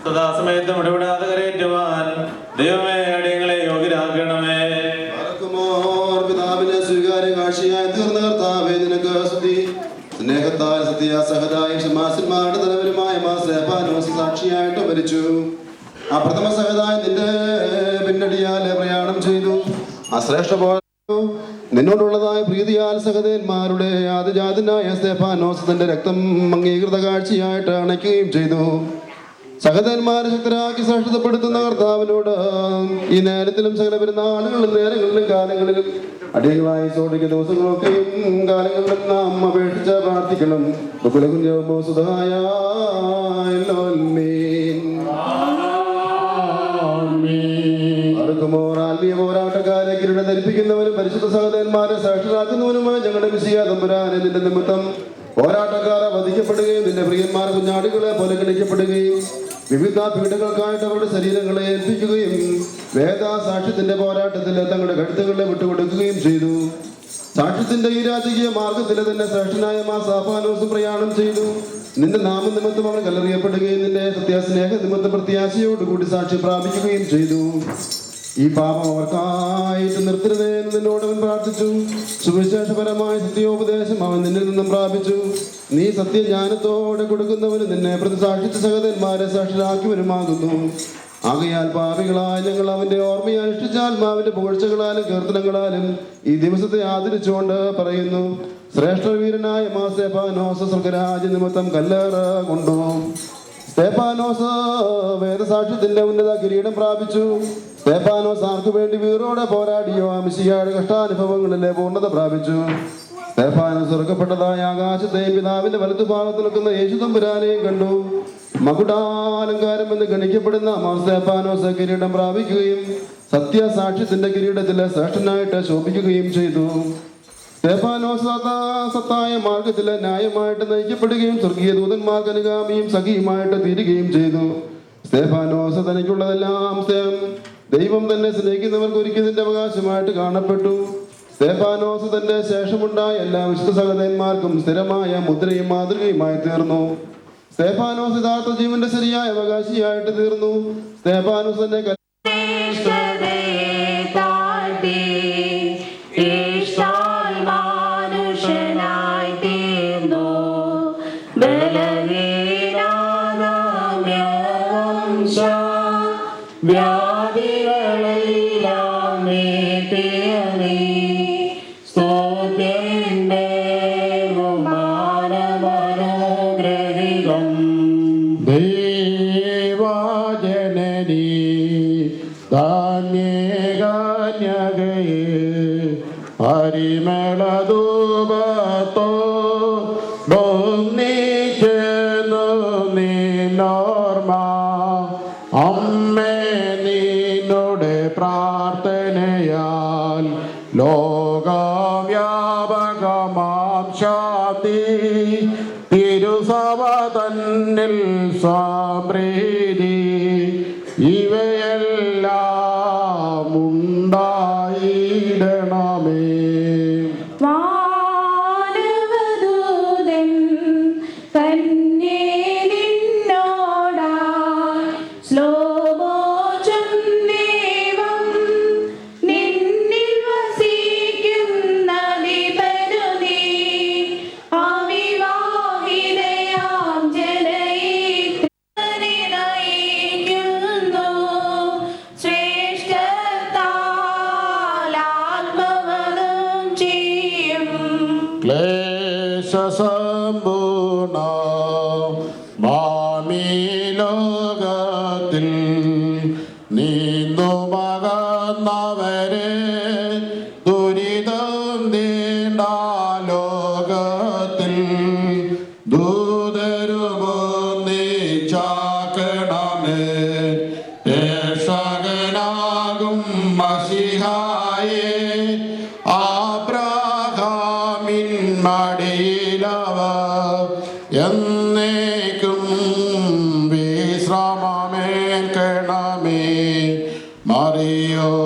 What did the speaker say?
സദാസമയത്തും ഇടപെടാതെ കരയേറ്റുവാൻ ദൈവമേ അടിയങ്ങളെ യോഗ്യരാക്കണമേ. പിതാവിന്റെ സ്വീകാര്യ കാഴ്ചയായി തീർന്ന കർത്താവേ, നിനക്ക് സ്തുതി. സ്നേഹത്താൽ സത്യസഹതായും ക്ഷമാസന്മാരുടെ തലവരുമായ സ്തേഫാനോസ് സാക്ഷിയായിട്ട് മരിച്ചു. ആ പ്രഥമ സഹതായി നിന്റെ പിന്നടിയാലെ പ്രയാണം ചെയ്തു. ആ ശ്രേഷ്ഠ നിന്നോടുള്ളതായ പ്രീതിയാൽ സഹതന്മാരുടെ ആദിജാതനായ സ്തേഫാനോസ് തന്റെ രക്തം അംഗീകൃത കാഴ്ചയായിട്ട് അണയ്ക്കുകയും ചെയ്തു. സഹതന്മാരെ ശക്തരാക്കി ശ്രേഷ്ഠതപ്പെടുത്തുന്ന കർത്താവിനോട് ഈ നേരത്തിലും സകല പെരുന്നാളുകളിലും നേരങ്ങളിലും കാലങ്ങളിലും അടിയങ്ങളായി സോടിക്ക ദിവസങ്ങളൊക്കെയും കാലങ്ങളിലും നാം അപേക്ഷിച്ച് പ്രാർത്ഥിക്കണം. ആത്മീയ പോരാട്ടക്കാരെ കിരീടം ധരിപ്പിക്കുന്നവനും പരിശുദ്ധ സഹോദരന്മാരെ സാക്ഷരാക്കുന്നവനുമായി ഞങ്ങളുടെ മിശിഹ തമ്പുരാനെ നിന്റെ നിമിത്തം പോരാട്ടക്കാരെ വധിക്കപ്പെടുകയും നിന്റെ പ്രിയന്മാർ കുഞ്ഞാടുകളെ പോലെ ഗണിക്കപ്പെടുകയും വിവിധ പീഡകൾക്കായിട്ട് അവരുടെ ശരീരങ്ങളെ ഏൽപ്പിക്കുകയും വേദസാക്ഷ്യത്തിന്റെ പോരാട്ടത്തിൽ തങ്ങളുടെ കഴുത്തുകളെ വിട്ടുകൊടുക്കുകയും ചെയ്തു. സാക്ഷ്യത്തിന്റെ ഈ രാജകീയ മാർഗത്തിൽ തന്നെ ശ്രേഷ്ഠനായ സ്തേഫാനോസും പ്രയാണം ചെയ്തു. നിന്റെ നാമനിമിത്തം അവൻ കല്ലെറിയപ്പെടുകയും നിന്റെ സത്യസ്നേഹ നിമിത്തം പ്രത്യാശയോടുകൂടി സാക്ഷ്യം പ്രാപിക്കുകയും ചെയ്തു. ഈ പാപം അവർക്കായിട്ട് നിർത്തരുതേ എന്ന് നിന്നോട് അവൻ പ്രാർത്ഥിച്ചു. സുവിശേഷപരമായ സത്യോപദേശം അവൻ നിന്നിൽ നിന്നും പ്രാപിച്ചു. നീ സത്യജ്ഞാനത്തോടെ കൊടുക്കുന്നവന് നിന്നെ പ്രതിസാക്ഷിച്ച സഹോദരന്മാരെ സാക്ഷിയാക്കിയവരുമാകുന്നു. ആകയാൽ പാപികളായ ഞങ്ങൾ അവന്റെ ഓർമ്മയെ അനുഷ്ഠിച്ചാത്മാവിന്റെ പുകഴ്ചകളാലും കീർത്തനങ്ങളാലും ഈ ദിവസത്തെ ആദരിച്ചുകൊണ്ട് പറയുന്നു: ശ്രേഷ്ഠവീരനായ സ്തേഫാനോസ് സ്വർഗരാജ്യ നിമിത്തം കല്ലേറ കൊണ്ടു. സ്തേഫാനോസ് വേദസാക്ഷ്യത്തിന്റെ ഉന്നത കിരീടം പ്രാപിച്ചു. സ്തേഫാനോസ് ആർക്കു വേണ്ടി വീറോടെ പോരാടിയോ ആ മിശിഹായുടെ കഷ്ടാനുഭവങ്ങളിലെ പൂർണ്ണത പ്രാപിച്ചു. സ്തേഫാനോസ് സ്വർഗപ്പെട്ടതായ ആകാശത്തെയും പിതാവിന്റെ വലത്തുഭാഗത്ത് നിൽക്കുന്ന യേശു തമ്പുരാനെയും കണ്ടു. മകുടാലങ്കാരം എന്ന് ഗണിക്കപ്പെടുന്ന സ്തേഫാനോസ് കിരീടം പ്രാപിക്കുകയും സത്യസാക്ഷ്യത്തിന്റെ കിരീടത്തിലെ ശ്രേഷ്ഠനായിട്ട് ശോഭിക്കുകയും ചെയ്തു. സ്തേഫാനോസ് സത്തായ മാർഗത്തിലെ ന്യായമായിട്ട് നയിക്കപ്പെടുകയും സ്വർഗീയ ദൂതന്മാർക്ക് അനുഗാമിയും സഖിയുമായിട്ട് തീരുകയും ചെയ്തു. സ്തേഫാനോസ് തനിക്കുള്ളതെല്ലാം ദൈവം തന്നെ സ്നേഹിക്കുന്നവർക്ക് ഒരുക്കിയതിന്റെ അവകാശമായിട്ട് കാണപ്പെട്ടു. സ്തേഫാനോസ് തന്റെ ശേഷമുണ്ടായ എല്ലാ വിശുദ്ധ സഹോദരന്മാർക്കും സ്ഥിരമായ മുദ്രയും മാതൃകയുമായി തീർന്നു. സ്തേഫാനോസ് യഥാർത്ഥ ജീവന്റെ ശരിയായ അവകാശിയായിട്ട് തീർന്നു. സ്തേഫാനോസ് തന്നെ പ്രാർത്ഥനയാൽ ലോകവ്യാപകമാം ശാന്തി തിരുസഭ തന്നിൽ സമൃദ്ധി ഇവയെല്ലാം ഉണ്ടായിടണമേ. ക്ലേശസമ്പൂർണ മാമി ലോകത്തിൽ നീന്തുമകന്നവരെ ദുരിതം നീണ്ട ലോകത്തിൽ ദൂതരുമൊന്നിച്ചാക്കണമേ. രക്ഷകനാകും മശിഹായേ മടിയിലവർ എന്നേക്കും വിശ്രാമമേൽക്കണമേ. മറിയോറാകേ